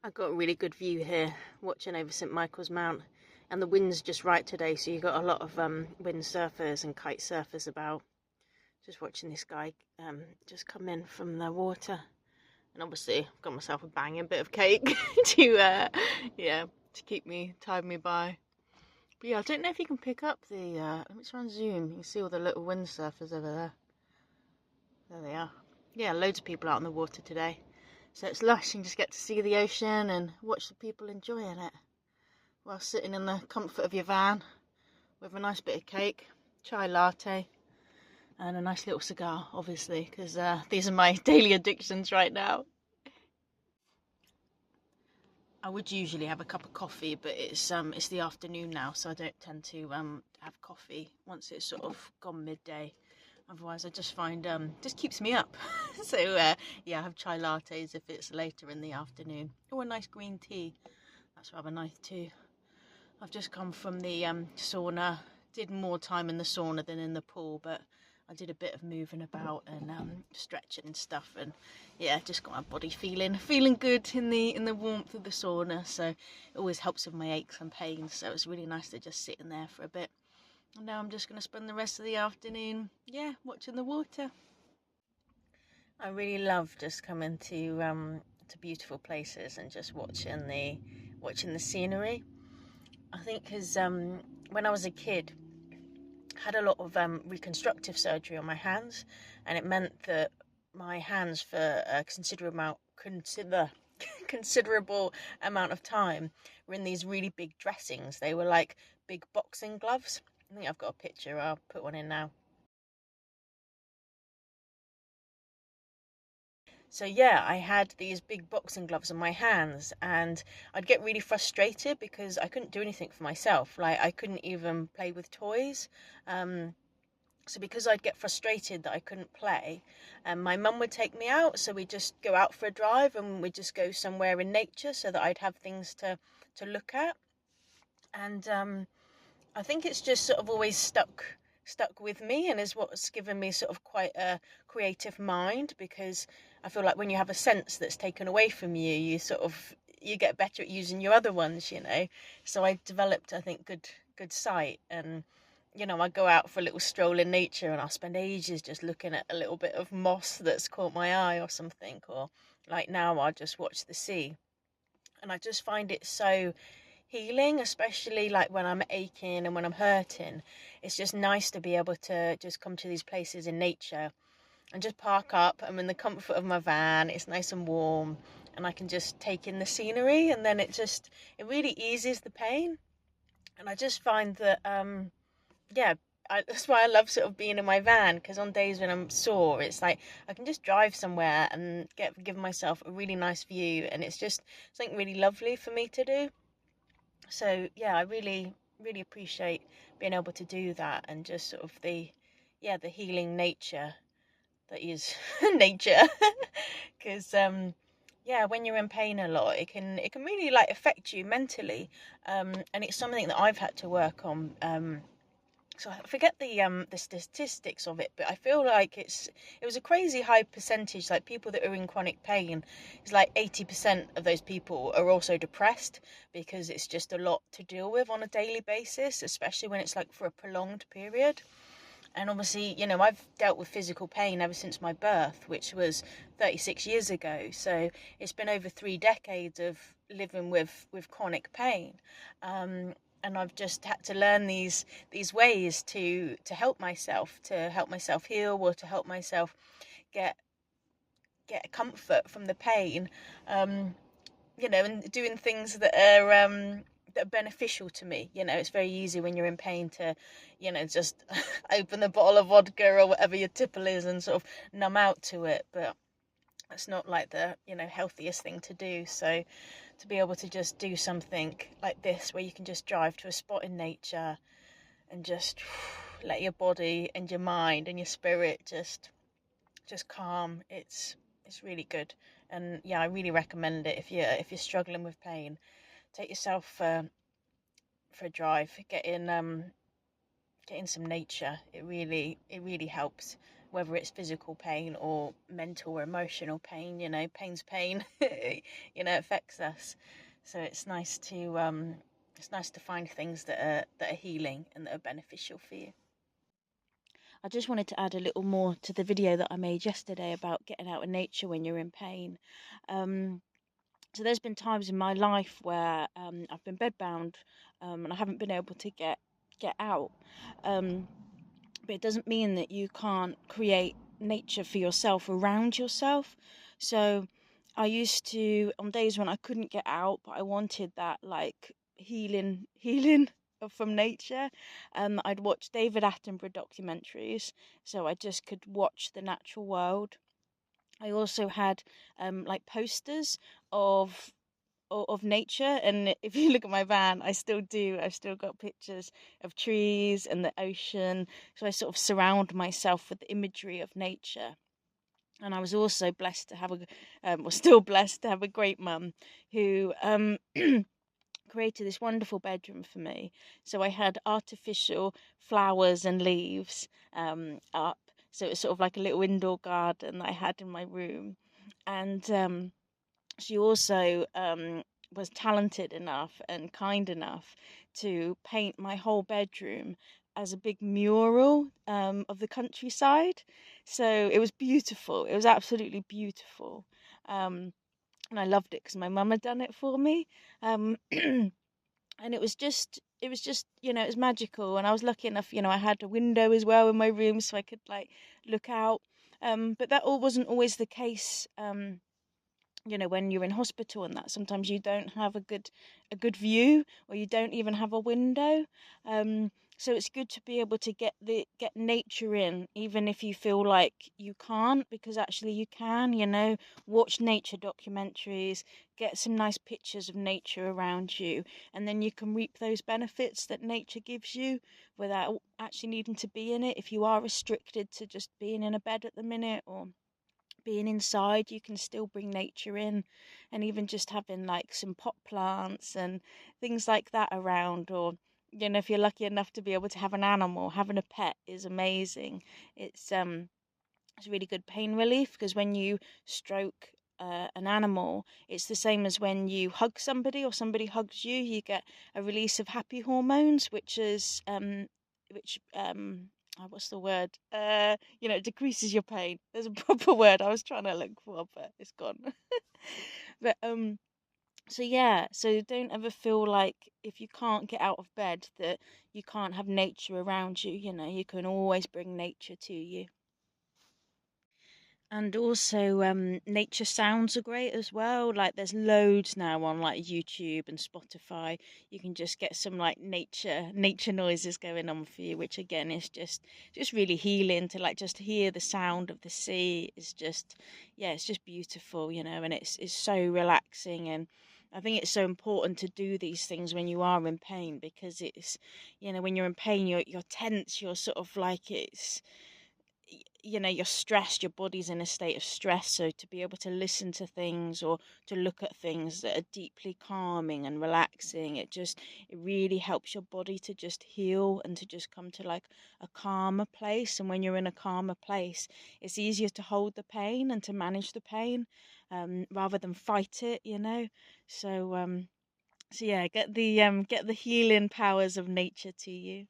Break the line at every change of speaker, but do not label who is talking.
I've got a really good view here, watching over St Michael's Mount, and the wind's just right today, so you've got a lot of windsurfers and kite surfers about. Just watching this guy just come in from the water, and obviously I've got myself a banging bit of cake to tide me by. But yeah, I don't know if you can pick up the. Let me try and zoom. You can see all the little windsurfers over there. There they are. Yeah, loads of people out on the water today. So it's lush and just get to see the ocean and watch the people enjoying it while sitting in the comfort of your van with a nice bit of cake, chai latte, and a nice little cigar, obviously, because these are my daily addictions right now. I would usually have a cup of coffee, but it's the afternoon now, so I don't tend to have coffee once it's sort of gone midday. Otherwise, I just find just keeps me up. So I have chai lattes if it's later in the afternoon, or a nice green tea. That's rather nice too. I've just come from the sauna. Did more time in the sauna than in the pool, but I did a bit of moving about and stretching and stuff, and just got my body feeling good in the warmth of the sauna. So it always helps with my aches and pains. So it's really nice to just sit in there for a bit. And now I'm just going to spend the rest of the afternoon, watching the water. I really love just coming to beautiful places and just watching the scenery. I think because when I was a kid, I had a lot of reconstructive surgery on my hands, and it meant that my hands for a considerable amount of time were in these really big dressings. They were like big boxing gloves. I think I've got a picture. I'll put one in now. So I had these big boxing gloves on my hands, and I'd get really frustrated because I couldn't do anything for myself. Like, I couldn't even play with toys. So because I'd get frustrated that I couldn't play, my mum would take me out. So we'd just go out for a drive, and we'd just go somewhere in nature so that I'd have things to look at. And I think it's just sort of always stuck with me, and is what's given me sort of quite a creative mind, because I feel like when you have a sense that's taken away from you, you get better at using your other ones. So I developed, I think, good sight, and I go out for a little stroll in nature, and I'll spend ages just looking at a little bit of moss that's caught my eye or something, or like now I'll just watch the sea, and I just find it so healing, especially like when I'm aching and when I'm hurting. It's just nice to be able to just come to these places in nature and just park up. I'm in the comfort of my van, it's nice and warm, and I can just take in the scenery, and then it really eases the pain. And I just find that yeah that's why I love sort of being in my van, because on days when I'm sore, it's like I can just drive somewhere and give myself a really nice view, and it's just something really lovely for me to do. So I really, really appreciate being able to do that, and just sort of the healing nature that is nature. Because when you're in pain a lot, it can really like affect you mentally, and it's something that I've had to work on. So I forget the statistics of it, but I feel like it was a crazy high percentage. Like, people that are in chronic pain, it's like 80% of those people are also depressed, because it's just a lot to deal with on a daily basis, especially when it's like for a prolonged period. And obviously, I've dealt with physical pain ever since my birth, which was 36 years ago. So it's been over 3 decades of living with chronic pain. And I've just had to learn these ways to help myself, heal, or to help myself get comfort from the pain. And doing things that are beneficial to me. It's very easy when you're in pain to, just open the bottle of vodka or whatever your tipple is and sort of numb out to it. But it's not like the, healthiest thing to do. So to be able to just do something like this, where you can just drive to a spot in nature and just let your body and your mind and your spirit just calm, it's really good. And I really recommend it. If you're struggling with pain, take yourself for a drive, get in some nature. It really helps whether it's physical pain or mental or emotional pain. Pain's pain. It affects us. So it's nice to find things that are healing and that are beneficial for you. I just wanted to add a little more to the video that I made yesterday about getting out in nature when you're in pain. So there's been times in my life where I've been bedbound, and I haven't been able to get out. But it doesn't mean that you can't create nature for yourself around yourself. So I used to, on days when I couldn't get out, but I wanted that like healing from nature, I'd watch David Attenborough documentaries, so I just could watch the natural world. I also had like posters of of nature, and if you look at my van, I still do. I've still got pictures of trees and the ocean, so I sort of surround myself with the imagery of nature. And I was also blessed to have was still blessed to have a great mum who created this wonderful bedroom for me. So I had artificial flowers and leaves up, so it was sort of like a little indoor garden that I had in my room. And she also was talented enough and kind enough to paint my whole bedroom as a big mural of the countryside. So it was beautiful. It was absolutely beautiful. And I loved it because my mum had done it for me. Um, and it was magical. And I was lucky enough, I had a window as well in my room so I could like look out. But that all wasn't always the case. When you're in hospital and that, sometimes you don't have a good view, or you don't even have a window. So it's good to be able to get nature in, even if you feel like you can't, because actually you can. Watch nature documentaries, get some nice pictures of nature around you, and then you can reap those benefits that nature gives you without actually needing to be in it. If you are restricted to just being in a bed at the minute, or being inside, you can still bring nature in. And even just having like some pot plants and things like that around, or if you're lucky enough to be able to have an animal, having a pet is amazing. It's really good pain relief, because when you stroke an animal, it's the same as when you hug somebody or somebody hugs you. You get a release of happy hormones, which what's the word? It decreases your pain. There's a proper word I was trying to look for, but it's gone. But so yeah, so don't ever feel like if you can't get out of bed that you can't have nature around you. You can always bring nature to you. And also, nature sounds are great as well. Like there's loads now on like YouTube and Spotify. You can just get some like nature noises going on for you, which again is just really healing to like just hear the sound of the sea. It's just, yeah, it's just beautiful, and it's so relaxing. And I think it's so important to do these things when you are in pain, because it's, when you're in pain, you're tense. You're sort of like you're stressed, your body's in a state of stress. So to be able to listen to things or to look at things that are deeply calming and relaxing, it really helps your body to just heal and to just come to like a calmer place. And when you're in a calmer place, it's easier to hold the pain and to manage the pain, rather than fight it. So yeah, get the healing powers of nature to you.